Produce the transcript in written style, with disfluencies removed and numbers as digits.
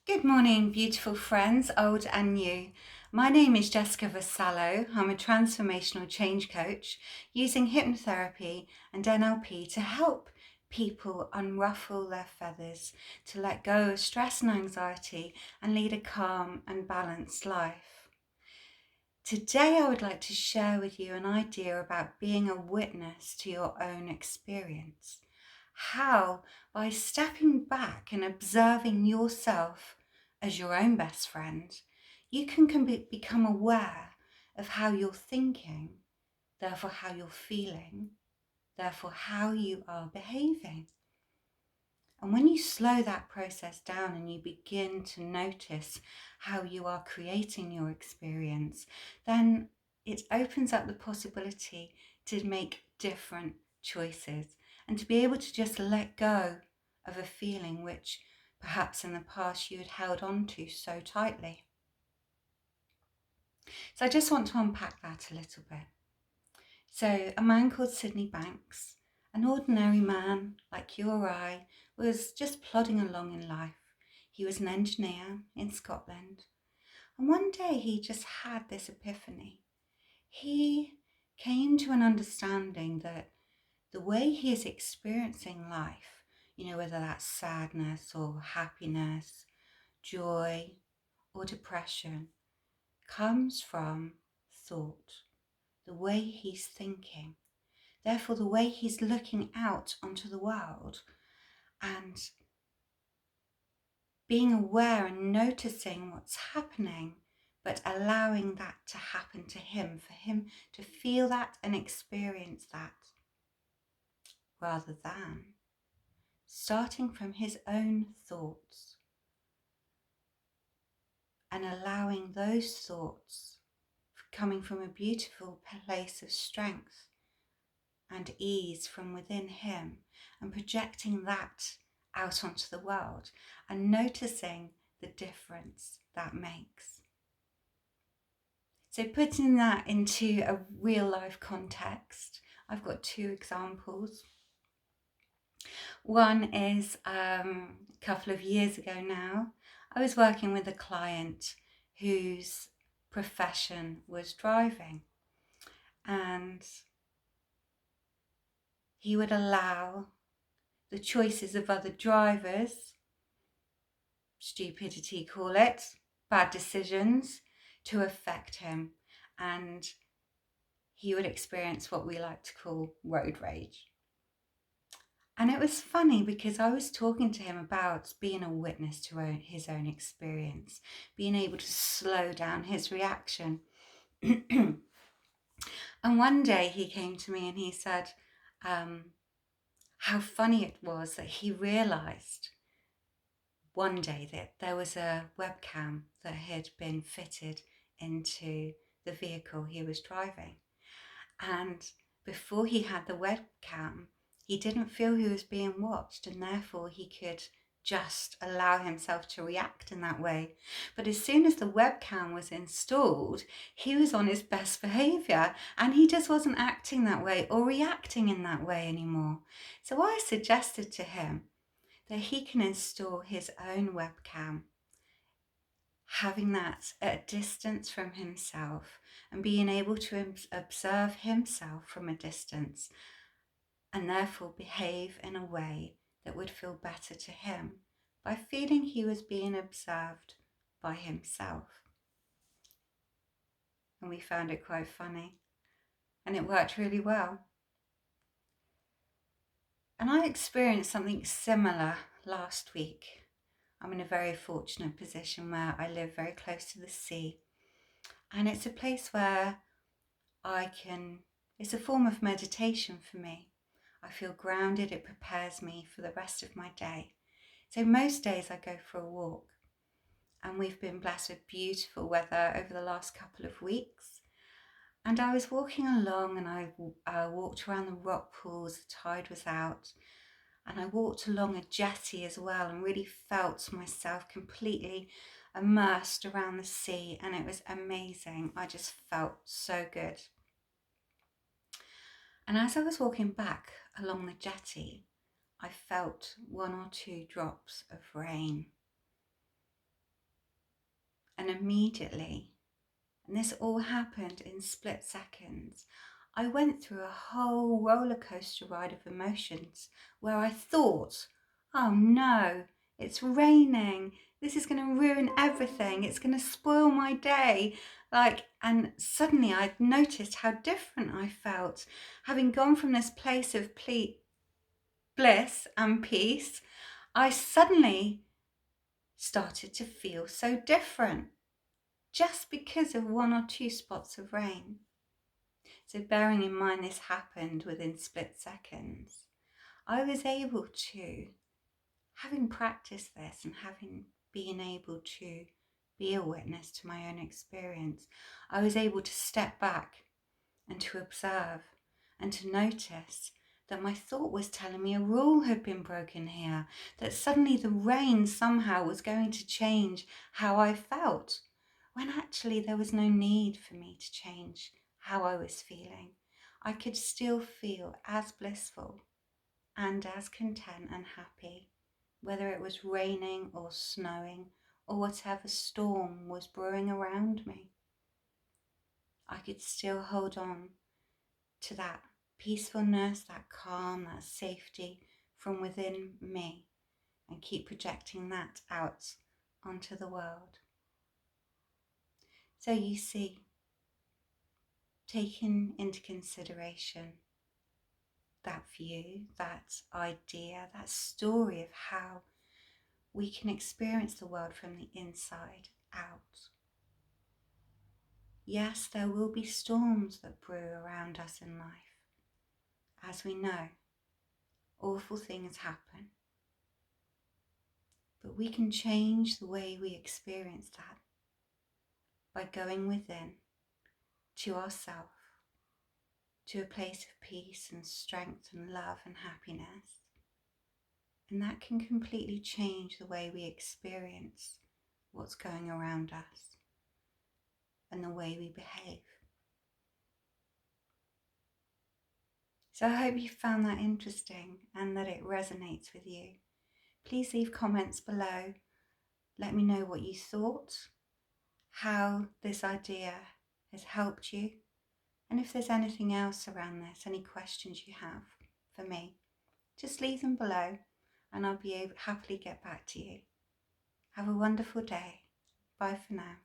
Good morning, beautiful friends, old and new. My name is Jessica Vassallo. I'm a transformational change coach using hypnotherapy and NLP to help people unruffle their feathers, to let go of stress and anxiety and lead a calm and balanced life. Today, I would like to share with you an idea about being a witness to your own experience. How, by stepping back and observing yourself as your own best friend, you can become aware of how you're thinking, therefore how you're feeling, therefore how you are behaving. And when you slow that process down and you begin to notice how you are creating your experience, then it opens up the possibility to make different choices and to be able to just let go of a feeling which perhaps in the past you had held on to so tightly. So I just want to unpack that a little bit. So a man called Sydney Banks, an ordinary man like you or I, was just plodding along in life. He was an engineer in Scotland, and one day he just had this epiphany. He came to an understanding that the way he is experiencing life, whether that's sadness or happiness, joy or depression, comes from thought, the way he's thinking. Therefore, the way he's looking out onto the world and being aware and noticing what's happening, but allowing that to happen to him, for him to feel that and experience that, rather than starting from his own thoughts and allowing those thoughts coming from a beautiful place of strength and ease from within him, and projecting that out onto the world and noticing the difference that makes. So putting that into a real life context, I've got two examples. One is a couple of years ago now, I was working with a client whose profession was driving, and he would allow the choices of other drivers, stupidity call it, bad decisions, to affect him, and he would experience what we like to call road rage. And it was funny because I was talking to him about being a witness to his own experience, being able to slow down his reaction. And one day he came to me and he said how funny it was that he realised one day that there was a webcam that had been fitted into the vehicle he was driving. And before he had the webcam, he didn't feel he was being watched, and therefore he could just allow himself to react in that way. But as soon as the webcam was installed, he was on his best behaviour and he just wasn't acting that way or reacting in that way anymore. So I suggested to him that he can install his own webcam, having that at a distance from himself and being able to observe himself from a distance, and therefore behave in a way that would feel better to him by feeling he was being observed by himself. And we found it quite funny, and it worked really well. And I experienced something similar last week. I'm in a very fortunate position where I live very close to the sea, and it's a place where it's a form of meditation for me. I feel grounded, it prepares me for the rest of my day. So most days I go for a walk, and we've been blessed with beautiful weather over the last couple of weeks. And I was walking along and I walked around the rock pools, the tide was out, and I walked along a jetty as well and really felt myself completely immersed around the sea, and it was amazing. I just felt so good. And as I was walking back along the jetty, I felt one or two drops of rain. And immediately, and this all happened in split seconds, I went through a whole roller coaster ride of emotions where I thought, oh no, it's raining. This is going to ruin everything. It's going to spoil my day. And suddenly I'd noticed how different I felt, having gone from this place of bliss and peace. I suddenly started to feel so different just because of one or two spots of rain. So bearing in mind this happened within split seconds, I was able to, having practiced this and having been able to be a witness to my own experience, I was able to step back and to observe and to notice that my thought was telling me a rule had been broken here, that suddenly the rain somehow was going to change how I felt, when actually there was no need for me to change how I was feeling. I could still feel as blissful and as content and happy, whether it was raining or snowing or whatever storm was brewing around me. I could still hold on to that peacefulness, that calm, that safety from within me, and keep projecting that out onto the world. So you see, taking into consideration that view, that idea, that story of how we can experience the world from the inside out. Yes, there will be storms that brew around us in life. As we know, awful things happen. But we can change the way we experience that by going within to ourselves, to a place of peace and strength and love and happiness. And that can completely change the way we experience what's going around us and the way we behave. So I hope you found that interesting and that it resonates with you. Please leave comments below. Let me know what you thought, how this idea has helped you, and if there's anything else around this, any questions you have for me, just leave them below and I'll be able to happily get back to you. Have a wonderful day. Bye for now.